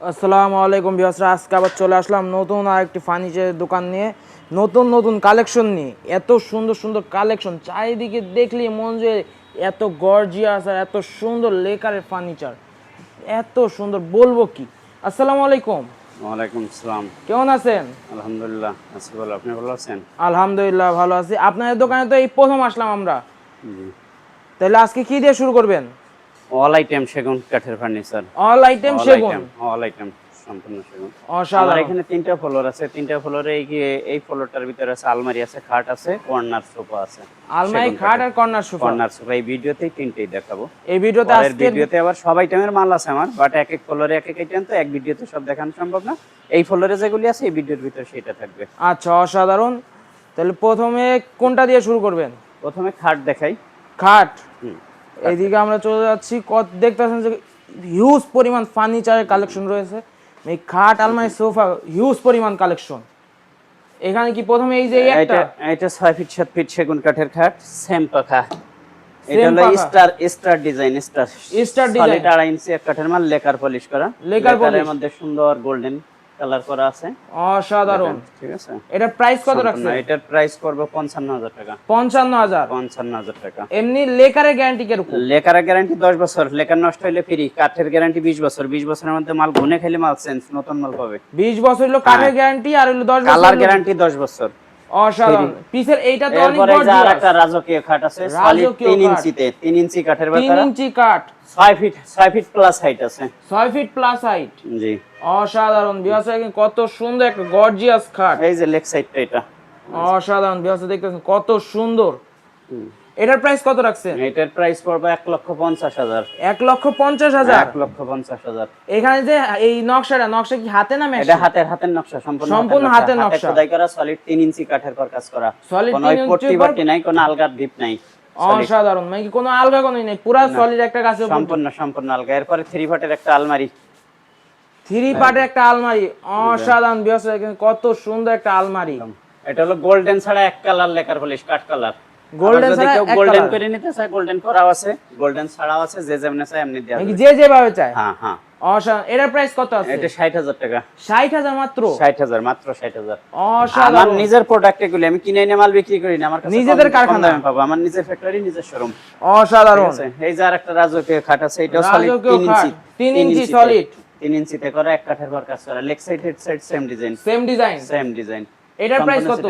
আসসালামু আলাইকুম ভিউয়ার্সরা, আজকে আবার চলে আসলাম নতুন আরেকটি ফার্নিচারের দোকান নিয়ে, নতুন নতুন কালেকশন নিয়ে। এত সুন্দর সুন্দর কালেকশন চারিদিকে দেখলেই মন যে এত গর্জিয়াস আর এত সুন্দর লেকারের ফার্নিচার, এত সুন্দর বলবো কি। আসসালামু আলাইকুম। ওয়ালাইকুম আসসালাম। কেমন আছেন? আলহামদুলিল্লাহ আছি ভালো, আপনি ভালো আছেন? আলহামদুলিল্লাহ ভালো আছি। আপনাদের দোকানে তো এই প্রথম আসলাম আমরা, জি। তাহলে আজকে কি দিয়ে শুরু করবেন? অল আইটেম সেগুন কাঠের ফার্নিচার। অল আইটেম সেগুন। অল আইটেম সম্পূর্ণ সেগুন। আমার অসাধারণ। এখানে তিনটা ফ্লোর আছে, তিনটা ফ্লোরে এই ফ্লোরটার ভিতরে আছে আলমারি আছে, খাট আছে, কর্নার সোফা আছে। আলমারি, খাট আর কর্নার সোফা। কর্নার সোফা এই ভিডিওতেই তিনটেই দেখাবো। এই ভিডিওতে পরের আজকে ভিডিওতে আবার সব আইটেমের মাল আছে আমার, বাট এক এক ফ্লোরে এক এক আইটেম, তো এক ভিডিওতে সব দেখানো সম্ভব না। এই ফ্লোরে যেগুলি আছে এই ভিডিওর ভিতরে সেটা থাকবে। আচ্ছা, অসাধারণ। তাহলে প্রথমে কোনটা দিয়ে শুরু করবেন? প্রথমে খাট দেখাই। খাট। এইদিকে আমরা চলে যাচ্ছি, দেখতেছেন যে হিউজ পরিমাণ ফার্নিচারের কালেকশন রয়েছে। এই খাট, আলমারি, সোফা, হিউজ পরিমাণ কালেকশন। এখানে কি প্রথমে এই যে এটা 6 ফিট 7 ফিট সেগুন কাঠের খাট, সেম পাখা। এটা হলো স্টার ডিজাইন, স্টার ডিজাইন 2.5 ইঞ্চি এক কাঠের মাল, লেকার পলিশ করা। লেকারের মধ্যে সুন্দর গোল্ডেন কালার করা আছে, অসাধারণ। ঠিক আছে। এটার প্রাইস কত রাখছেন? এটার প্রাইস করব 55,000 টাকা। 55,000 টাকা। এমনি লেকারের গ্যারান্টি কিরকম? লেকারের গ্যারান্টি 10 বছর, লেকার নষ্ট হলে ফ্রি। কাঠের গ্যারান্টি 20 বছর, 20 বছরের মধ্যে মাল ঘুনে খেলে মাল চেঞ্জ, নতুন মাল পাবে। 20 বছর হলো কাঠের গ্যারান্টি, আর হলো 10 বছর কালার গ্যারান্টি 10 বছর। অসাধারণ। পিসের এইটা তো অনেক বড়। গর্জিয়াস। আর একটা রাজকীয় খাট আছে, সলিড 3 ইঞ্চিতে, 3 ইঞ্চি কাঠের বাটা, 3 ইঞ্চি কাঠ, 6 ফিট প্লাস হাইট আছে। 6 ফিট প্লাস হাইট। জি। অসাধারণ। বিয়াস কত সুন্দর একটা গর্জিয়াস খাট। এই যে লেগ সাইডটা, এটা অসাধারণ। বিয়াস দেখতেছেন কত সুন্দর। এটার প্রাইস কত রাখছেন? এটার প্রাইস পড়বে 1,50,000। 1,50,000। 1,50,000। এখানে যে এই নকশা কি হাতে না মেশিন? এটা হাতের নকশা, সম্পূর্ণ হাতের নকশা, খোদাই করা, সলিড 3 ইঞ্চি কাঠের পর কাজ করা। কোনো পট্টি বাটি নাই, কোনো আলগা ডিপ নাই। অসাধারণ। মানে কি কোনো আলগা কোনোই নাই, পুরো সলিড একটা কাছে সম্পূর্ণ আলগা। এরপরে 3 পার্টের একটা আলমারি, 3 পার্টের একটা আলমারি। অসাধারণ। বিয়াস কত সুন্দর একটা আলমারি। এটা হলো গোল্ডেন ছাড়া এক কালার, লেকার পলিশ কাঠ কালার। গোল্ডেন ছাড়া এক কালার। গোল্ডেন করে নিতে চায়, গোল্ডেন করাও আছে, গোল্ডন ছাড়াও আছে, যে যেমন চায় এমনি দেয়া যাবে। যে যেভাবে চায়। হ্যাঁ হ্যাঁ। অসাধারণ। এটার প্রাইস কত আছে? এটা 60,000 টাকা। 60,000 মাত্র? 60,000 মাত্র, 60,000। অসাধারণ। আমার নিজের প্রোডাক্ট এগুলি, আমি কিনে এনে মাল বিক্রি করি না, আমার কাছে নিজেদের কারখানা পাবো, আমার নিজের ফ্যাক্টরি, নিজের শোরুম। অসাধারণ। এই যে আরেকটা রাজকীয় খাট আছে, এটাও সলিড 3 ইঞ্চি, 3 ইঞ্চি সলিড, 3 ইঞ্চিতে করা, এক কাঠের পর কাজ করা, leg side head side same design. Same design. এটার প্রাইস কত?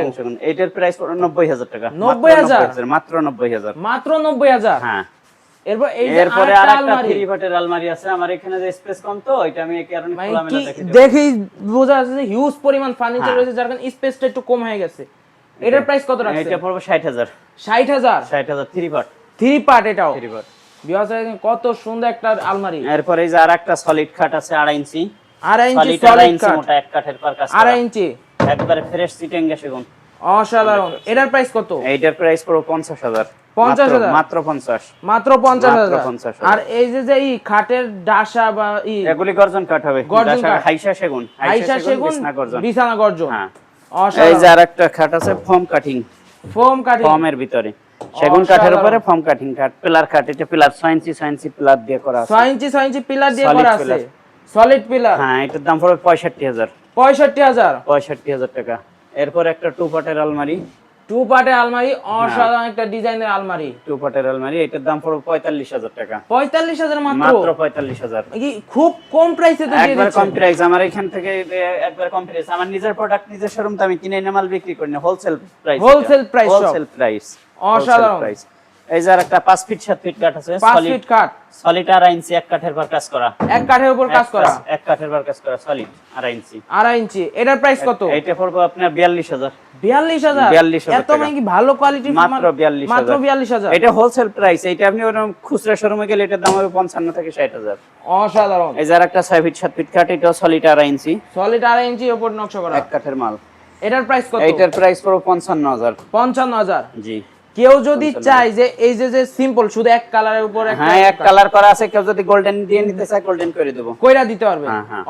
এটার প্রাইস পড়ে 90,000 টাকা। 90,000 মাত্র 90,000। মাত্র 90,000। হ্যাঁ। এরপরে আরেকটা 3 পার্টের আলমারি আছে, আমার এখানে যে স্পেস কম, তো এটা আমি এই কারণে খোলামেলা দেখাই। দেখেই বোঝা যাচ্ছে যে হিউজ পরিমাণ ফার্নিচার রয়েছে, যার কারণে স্পেসটা একটু কম হয়ে গেছে। এটার প্রাইস কত রাখছেন? এটা পড়বে 60,000। 60,000 3 পার্ট। 3 পার্ট এটাও। 3 পার্ট। বিয়াস কত সুন্দর একটা আলমারি। এরপরে এই যে আরেকটা সলিড খাট আছে 2.5 ইঞ্চি। 2.5 ইঞ্চি সলিড কাঠ, মোটা এক কাঠের পর কাজ করা। 2.5 ইঞ্চি একবারে ফ্রেশ চিটাঙ্গা সেগুন। অসাধারণ। এটার প্রাইস কত? এইটার প্রাইস পড়বে 50,000। 50,000 মাত্র 50। মাত্র 50,000। আর এই যে এই খাটের ডাসা বা এগুলি গর্জন কাঠ হবে, ডাসা হাইসা সেগুন, বিছানা গর্জন। হ্যাঁ। এই যে আরেকটা খাট আছে ফোম কাটিং, ফোমের ভিতরে সেগুন কাঠের উপরে ফোম কাটিং কাঠ, পিলার কাঠ। এটা পিলার 6 ইঞ্চি 6 ইঞ্চি পিলার দিয়ে করা আছে। 6 ইঞ্চি 6 ইঞ্চি পিলার দিয়ে করা আছে, সলিড পিলার। হ্যাঁ, এটার দাম পড়বে 65,000। 65,000 টাকা। এরপর একটা 2 পার্টের আলমারি, 2 পার্টের আলমারি। অসাধারণ একটা ডিজাইনের আলমারি, 2 পার্টের আলমারি। এটার দাম পড়বে 45,000 টাকা। 45,000 মাত্র? মাত্র 45,000। কি খুব কম প্রাইসে তো দিয়ে দিচ্ছেন। একবার কম প্রাইস, আমার এখান থেকে একবার কম প্রাইস। আমার নিজের প্রোডাক্ট, নিজের শোরুম, তো আমি কিনে এনে মাল বিক্রি করি না, হোলসেল প্রাইস। Wholesale price. অসাধারণ। এই যে আরেকটা 5 ফিট 7 ফিট কাঠ আছে, 5 ফিট কাঠ, সলিড 2.5 ইঞ্চি এক কাঠের পর কাজ করা। এক কাঠের উপর কাজ করা, এক কাঠের পর কাজ করা, সলিড 2.5 ইঞ্চি। 2.5 ইঞ্চি। এটার প্রাইস কত? এটা পড়বে আপনার 42,000। 42,000? এত মানে কি ভালো কোয়ালিটি? মাত্র 42,000। মাত্র 42,000। এটা হোলসেল প্রাইস। এটা আপনি ওরকম খুচরা শোরুমে গেলে এটার দাম হবে 55 থেকে 60,000। অসাধারণ। এই যে আরেকটা 6 ফিট 7 ফিট কাঠ, এটাও সলিড 2.5 ইঞ্চি, সলিড 2.5 ইঞ্চি উপর নকশা করা, এক কাঠের মাল। এটার প্রাইস কত? এটার প্রাইস পড়বে 55,000। 55,000। জি। কেউ যদি চায় যে এই যে সিম্পল শুধু এক কালারের উপর হ্যাঁ, এক কালার করা আছে, কেউ যদি গোল্ডেন দিয়ে নিতে চায় গোল্ডেন করে দেব, কইরা দিতে পারবে।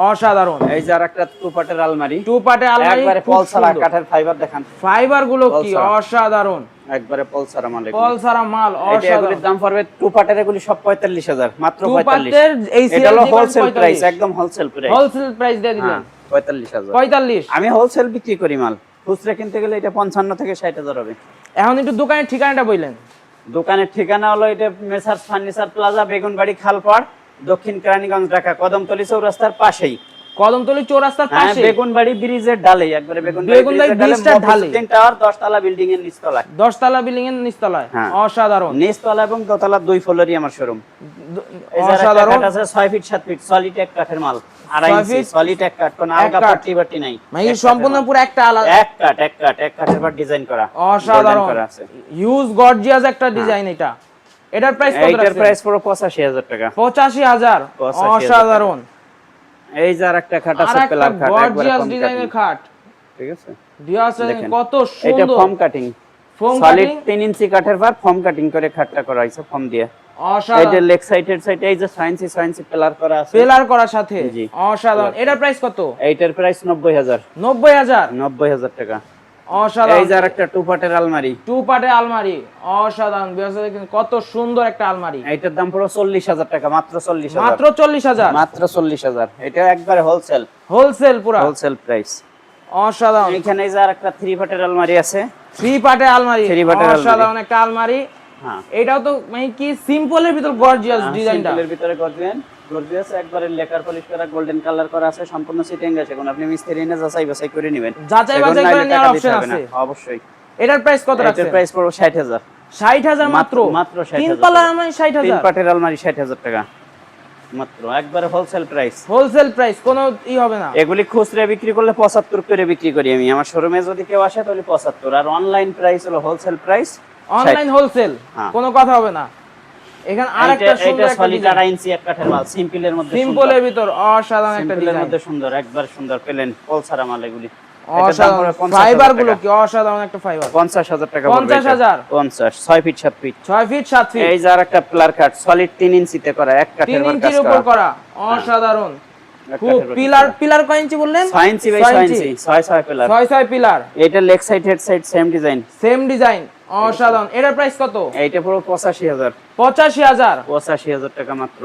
অসাধারণ। এই যে আরেকটা 2 পার্টের আলমারি, 2 পার্টের আলমারি, একবারে ফল ছাড়া কাঠের ফাইবার দেখান। ফাইবার গুলো কি অসাধারণ। একবারে পলসারা মাল এগুলি। পলসারা মাল এটা এগুলির দাম পড়বে টু পার্টের এগুলি সব 45000 মাত্র 45। এই এটা হলো হোলসেল প্রাইস, একদম হোলসেল প্রাইস। হোলসেল প্রাইস দিয়ে দিলেন 45000। 45। আমি হোলসেল বিক্রি করি মাল, খুচরা কিনতে গেলে এটা 55 থেকে 60000 হবে। এখন একটু দোকানের ঠিকানাটা বললেন। দোকানের ঠিকানা হলো এটা মেসার্স ফার্নিচার প্লাজা, বেগুনবাড়ি খালপাড়, দক্ষিণ কেরানীগঞ্জ, ঢাকা, কদমতলী চৌরাস্তার পাশেই। কদমতলী চৌরাস্তার পাশে, বেগুনবাড়ি ব্রিজের ঢালে, একবারে বেগুনবাড়ি ব্রিজের ঢালে, তিন টাওয়ার 10 তলা বিল্ডিং এর নিচতলায়। 10 তলা বিল্ডিং এর নিচতলায়। অসাধারণ। নিচতলা এবং দোতলা দুই ফ্লোরই আমার শোরুম। অসাধারণ। আছে 6 ফিট 7 ফিট সলিড এক কাঠের মাল, 2.5 ইঞ্চি সলিড এক কাঠ, কোন আলগা পাটি বাটি নাই, মানে সম্পূর্ণ পুরো একটা আলাদা এক কাঠের পর ডিজাইন করা। অসাধারণ হিউজ গর্জিয়াস একটা ডিজাইন এটা। এটার প্রাইস কত রাখছেন? এটার প্রাইস পুরো 85000 টাকা। 85000। অসাধারণ। এই যে আরেকটা খাট আছে, পেলার খাট, গর্জিয়াস ডিজাইনের খাট, ঠিক আছে। দেখেন কত সুন্দর। এটা ফোম কাটিং, সলিড 3 ইঞ্চি কাঠের পর ফোম কাটিং করে খাটটা করা হয়েছে ফোম দিয়ে। অসাধারণ। এটা লেগ সাইডের সাইড এই যে 6 ইঞ্চি পেলার করা আছে, পেলার করার সাথে। অসাধারণ। এটার প্রাইস কত? এইটার প্রাইস 90000। 90000 টাকা। অসাধারণ। এই যে আরেকটা টু পার্টের আলমারি, আলমারি অসাধারণ। কত সুন্দর একটা আলমারি। এইটার দাম পুরো 40000 টাকা, মাত্র 40000। মাত্র 40000। মাত্র 40000। এটা একবারে হোলসেল পুরো হোলসেল প্রাইস। অসাধারণ। এখানে এই যে আরেকটা 3 পার্টের আলমারি আছে, 3 পার্টের আলমারি। অসাধারণ একটা আলমারি। এটাও তো মানে কি সিম্পলের ভিতর গর্জিয়াস ডিজাইনটা। সিম্পলের ভিতরে গর্জিয়াস একবারে লেকার পলিশ করা, গোল্ডেন কালার করা আছে, সম্পূর্ণ সিটিং আছে। কোন আপনি মিস্ত্রি এনে যাচাই বাছাই করে নেবেন, যাচাই বাছাই করে নেওয়ার অপশন আছে অবশ্যই। এটার প্রাইস কত রাখছেন? এটার প্রাইস পুরো 60000। 60000 মাত্র 60000। 3 পাল্লার আলমারি 60000। 3 পার্টের আলমারি 60000 টাকা মাত্র, একবারে হোলসেল প্রাইস। কোনো হবে না। এগুলি খুচরা বিক্রি করলে 75 করে বিক্রি করি আমি। আমার শোরুমে যদি কেউ আসে তাহলে 75, আর অনলাইন প্রাইস হলো হোলসেল প্রাইস। অনলাইন হোলসেল, কোনো কথা হবে না। এখানে আরেকটা সুন্দর একটা সলিড 2.5 ইঞ্চি এক কাঠের মাল, সিম্পলের ভিতর অসাধারণ একটা ডিজাইন, মধ্যে সুন্দর, একবার সুন্দর পেলেন পলসারা মাল এগুলি। অসাধারণ ফাইবার গুলো কি অসাধারণ একটা ফাইবার। 50000 টাকা। 50000। 50 6 ফিট 7 ফিট। 6 fit 7 fit. এই যে আরেকটা প্লার কাট, সলিড 3 ইঞ্চিতে করা, এক কাঠের কাজ করা, 3 ইঞ্চির উপর করা। অসাধারণ। খুব পিলার কয় ইঞ্চি বললেন? 6 inch by 6 inch, 6 pillar. 6 pillar. এটা leg side head side same design. অসাধারণ। এটার প্রাইস কত? এইটা পুরো 85000। 85000 টাকা মাত্র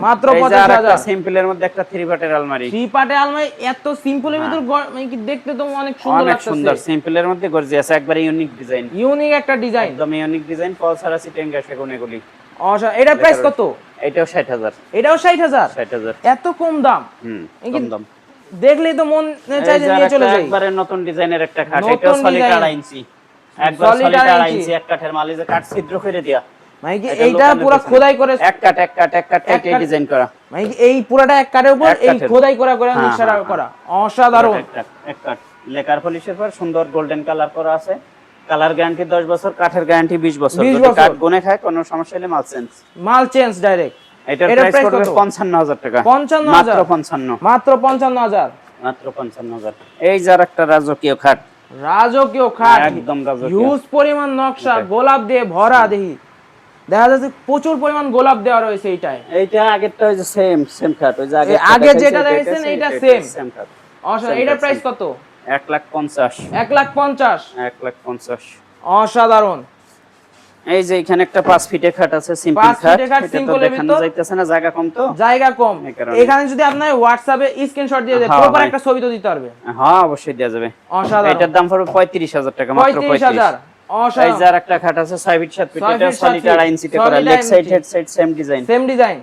85000। সিম্পলের মধ্যে একটা 3 পার্টের আলমারি। 3 পার্টের আলমারি এত সিম্পলের ভিতর মানে কি দেখতে তো অনেক সুন্দর লাগছে। অনেক সুন্দর, সিম্পলের মধ্যে গর্জিয়াস, একবারে ইউনিক ডিজাইন। ইউনিক একটা ডিজাইন, একদম ইউনিক ডিজাইন, পলসারা সিটেঙ্গা সেগুন এগুলি। এটার প্রাইস কত? এটাও 60000। এটাও 60000। এত কম দাম। কম দাম দেখলেই তো মন চাই যে নিয়ে চলে যাই। একবারে নতুন ডিজাইনের একটা খাট, এটা সলিড 2.5 ইঞ্চি, একবার সলিড 2.5 ইঞ্চি এক কাঠের মাল। এই যে কাঠ ছিদ্র করে দেয়া, মানে কি এইটা পুরো খোদাই করে এক কাঠ এই ডিজাইন করা, মানে কি এই পুরোটা এক কাঠের উপর এই খোদাই করা নকশা করা। অসাধারণ। এক কাঠ লেকার পলিশের পর সুন্দর গোল্ডেন কালার করা আছে। কালার গ্যারান্টি 10 বছর, কাঠের গ্যারান্টি 20 বছর। যদি কাঠ গুনে খায় কোনো সমস্যা হলে মাল চেঞ্জ ডাইরেক্ট। এটার প্রাইস পড়বে 55000 টাকা। 55000। মাত্র 55000। মাত্র 55000। এই যার একটা রাজকীয় খাট, একদম রাজকীয়, হিউজ পরিমাণ নকশা, গোলাপ দিয়ে ভরা। দেখি দেখা যাচ্ছে প্রচুর পরিমাণ গোলাপ দেওয়া রয়েছে এইটায়। এইটা আগেরটা ওই যে সেম খাট, ওই যে আগে যেটা দেখছেন এইটা সেম খাট। অসাধারণ। এটার প্রাইস কত? 150। 150। অসাধারণ। এই যে এখানে একটা 5 ফিটের খাট আছে, সিম্পল খাট। এটা তো দেখানো যাইতেছে না, জায়গা কম তো। এখানে যদি আপনি হোয়াটসঅ্যাপে স্ক্রিনশট দিয়ে দেন, প্রপার একটা ছবি তো দিতে পারবে। হ্যাঁ অবশ্যই দেয়া যাবে। অসাধারণ। এটার দাম পড়বে 35000 টাকা, মাত্র 35000। এই যে আরেকটা খাট আছে 6 ফিট 7 ফিট, এটা সলিড 2.5 ইঞ্চিতে করা, leg side head side same design. Same design.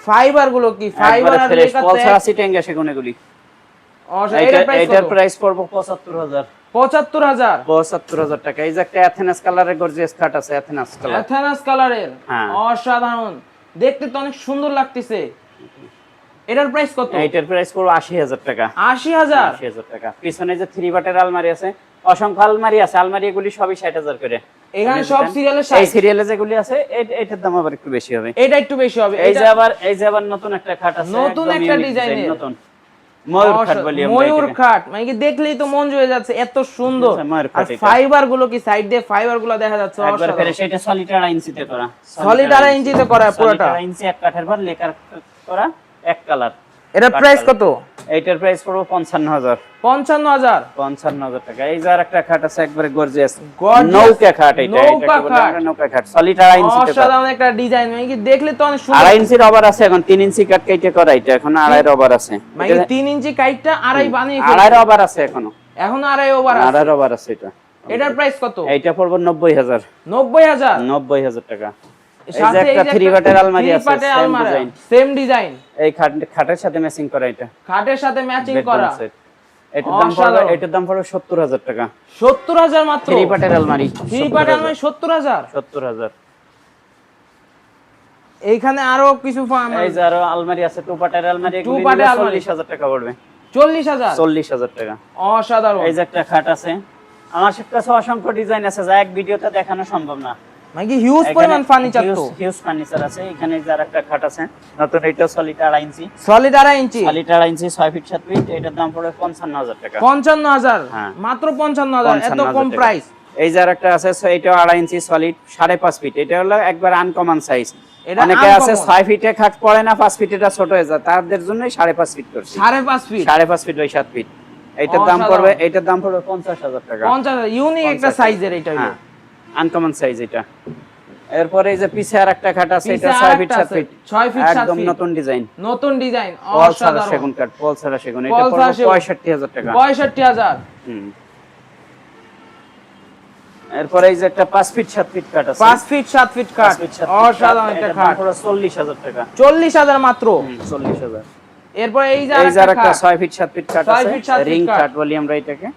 Fibre গুলো কি ফাইবার আর লেকার পলসারা সিটেঙ্গা সেগুন এগুলি। এটার প্রাইস পড়বে 75000। 75000 টাকা। এই যে একটা অ্যাথেনাস কালারের গর্জিয়াস খাট আছে, অ্যাথেনাস কালারের। অসাধারণ, দেখতে তো অনেক সুন্দর লাগতেছে। এটার প্রাইস কত? এটার প্রাইস পড়বে 80000 টাকা। 80000 টাকা। পিছনে যে 3 বাটের আলমারি আছে, অসংখ্য আলমারি আছে, আলমারি এগুলি সবই 60000 করে। এখানে সব সিরিয়ালে এই সিরিয়ালে যেগুলি আছে এটার দাম আবার একটু বেশি হবে। এটা একটু বেশি হবে। এই যে আবার নতুন একটা খাট আছে, নতুন একটা ডিজাইনের, নতুন ময়ূর খাট বলি আমরা। ময়ূর খাট মানে কি দেখলেই তো মন জুড়ে যাচ্ছে, এত সুন্দর। আর ফাইবার গুলো কি সাইড দিয়ে ফাইবার গুলো দেখা যাচ্ছে। একবার ফেরে সেটা সলিড 2.5 ইঞ্চিতে করা, সলিড 2.5 ইঞ্চিতে করা পুরোটা। 2.5 ইঞ্চি এক কাঠের পর লেকার করা, এক কালার। এর প্রাইস কত? এইটার প্রাইস পড়বে 55,000। 55,000 টাকা। এই যে আরেকটা খাট আছে একবারে গর্জিয়াস নৌকা খাট, নৌকা খাট সলিড 2.5 ইঞ্চি। অসাধারণ একটা ডিজাইন, মানে কি দেখলে তো অনেক সুন্দর। 2.5 ইঞ্চি রবার আছে, এখন 3 ইঞ্চি কাট কেটে করা, এটা এখন 2.5 রবার আছে, মানে 3 ইঞ্চি কাটটা 2.5 বানিয়ে 2.5 রবার আছে এখনো, এখন 2.5 ওভার আছে, 2.5 রবার আছে। এটার প্রাইস কত? এইটা পড়বে 90,000। 90,000 টাকা। এই যে একটা 3 বাটের আলমারি আছে, সেম ডিজাইন, এই খাটের সাথে ম্যাচিং করা, এটা খাটের সাথে ম্যাচিং করা। এটার দাম পড়বে 70,000 টাকা। 70,000 মাত্র। 3 বাটের আলমারি, 70,000। এইখানে আরো কিছু এই যে আরো আলমারি আছে, 2 বাটের আলমারি, এগুলো 40,000 টাকা পড়বে। 40,000 টাকা। অসাধারণ। এই যে একটা খাট আছে, আমার কাছে অসংখ্য ডিজাইন আছে, যা এক ভিডিওতে দেখানো সম্ভব না, মানে কি হিউজ পরিমাণ ফার্নিচার, তো হিউজ ফার্নিচার আছে এখানে। যার একটা খাট আছে নতুন, এটা সলিড 2.5 ইঞ্চি, সলিড 2.5 ইঞ্চি, 6 ফিট 7 ফিট, এটার দাম পড়বে 55,000 টাকা। 55,000 মাত্র 55,000, এত কম প্রাইস। এই যার একটা আছে, এটা 2.5 ইঞ্চি সলিড 5.5 ফিট, এটা হলো একবার আনকমন সাইজ। অনেকে আছে 6 ফিটে খাট পড়ে না, 5 ফিট এটা ছোট হয়ে যায়, তাদের জন্য 5.5 ফিট করছি। 5.5 ফিট ওই 7 ফিট। এটার দাম পড়বে 50,000 টাকা। 50,000 ইউনিক একটা সাইজের, এটা হলো আনকমন সাইজ এটা। এরপরে এই যে পিছে আরেকটা খাট আছে, এটা 6 ফিট 7 ফিট, 6 ফিট 7 একদম ফিট, নতুন ডিজাইন, অসাধারণ সেগুন কাঠ, পলসারা সেগুন, এটা পড়বে 65,000 টাকা। 65,000। এরপরে এই যে একটা 5 ফিট 7 ফিট কাঠ আছে, 5 ফিট 7 ফিট কাঠ, অসাধারণ একটা খাট, 40,000 টাকা। 40,000 মাত্র। 40,000। এরপর এই যে একটা 6 ফিট 7 ফিট কাঠ আছে, রিং কাঠ বলি আমরা এটাকে,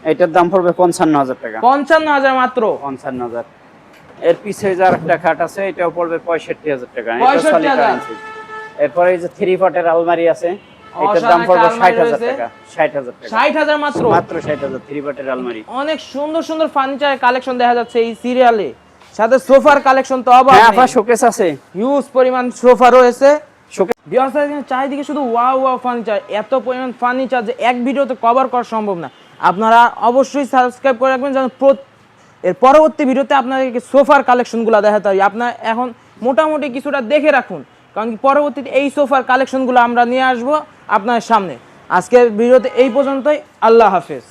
এটার দাম পড়বে 55,000 টাকা। 55,000 মাত্র। 55,000। এর পিছে যার একটা খাট আছে, এটাও পড়বে 65,000 টাকা, এটা সলিড 2.5 ইঞ্চি। এরপর এই যে 3 পটের আলমারি আছে, এটার দাম পড়বে 60,000 টাকা। 60,000 টাকা, 60,000 মাত্র, 60,000। 3 পটের আলমারি, অনেক সুন্দর সুন্দর ফার্নিচারের কালেকশন দেখা যাচ্ছে এই সিরিয়ালে, সাথে সোফার কালেকশন তো অবাক। হ্যাঁ আপা, শোকেস আছে, হিউজ পরিমাণ সোফা রয়েছে। বিয়ার চারিদিকে শুধু ওয়াও ওয়াও ফার্নিচার, এত পরিমাণ ফার্নিচার যে এক ভিডিওতে কভার করা সম্ভব না। আপনারা অবশ্যই সাবস্ক্রাইব করে রাখবেন, যেন এর পরবর্তী ভিডিওতে আপনাদেরকে সোফার কালেকশনগুলো দেখাতে হয়। আপনার এখন মোটামুটি কিছুটা দেখে রাখুন, কারণ কি পরবর্তীতে এই সোফার কালেকশনগুলো আমরা নিয়ে আসবো আপনার সামনে। আজকের ভিডিওতে এই পর্যন্তই, আল্লাহ হাফেজ।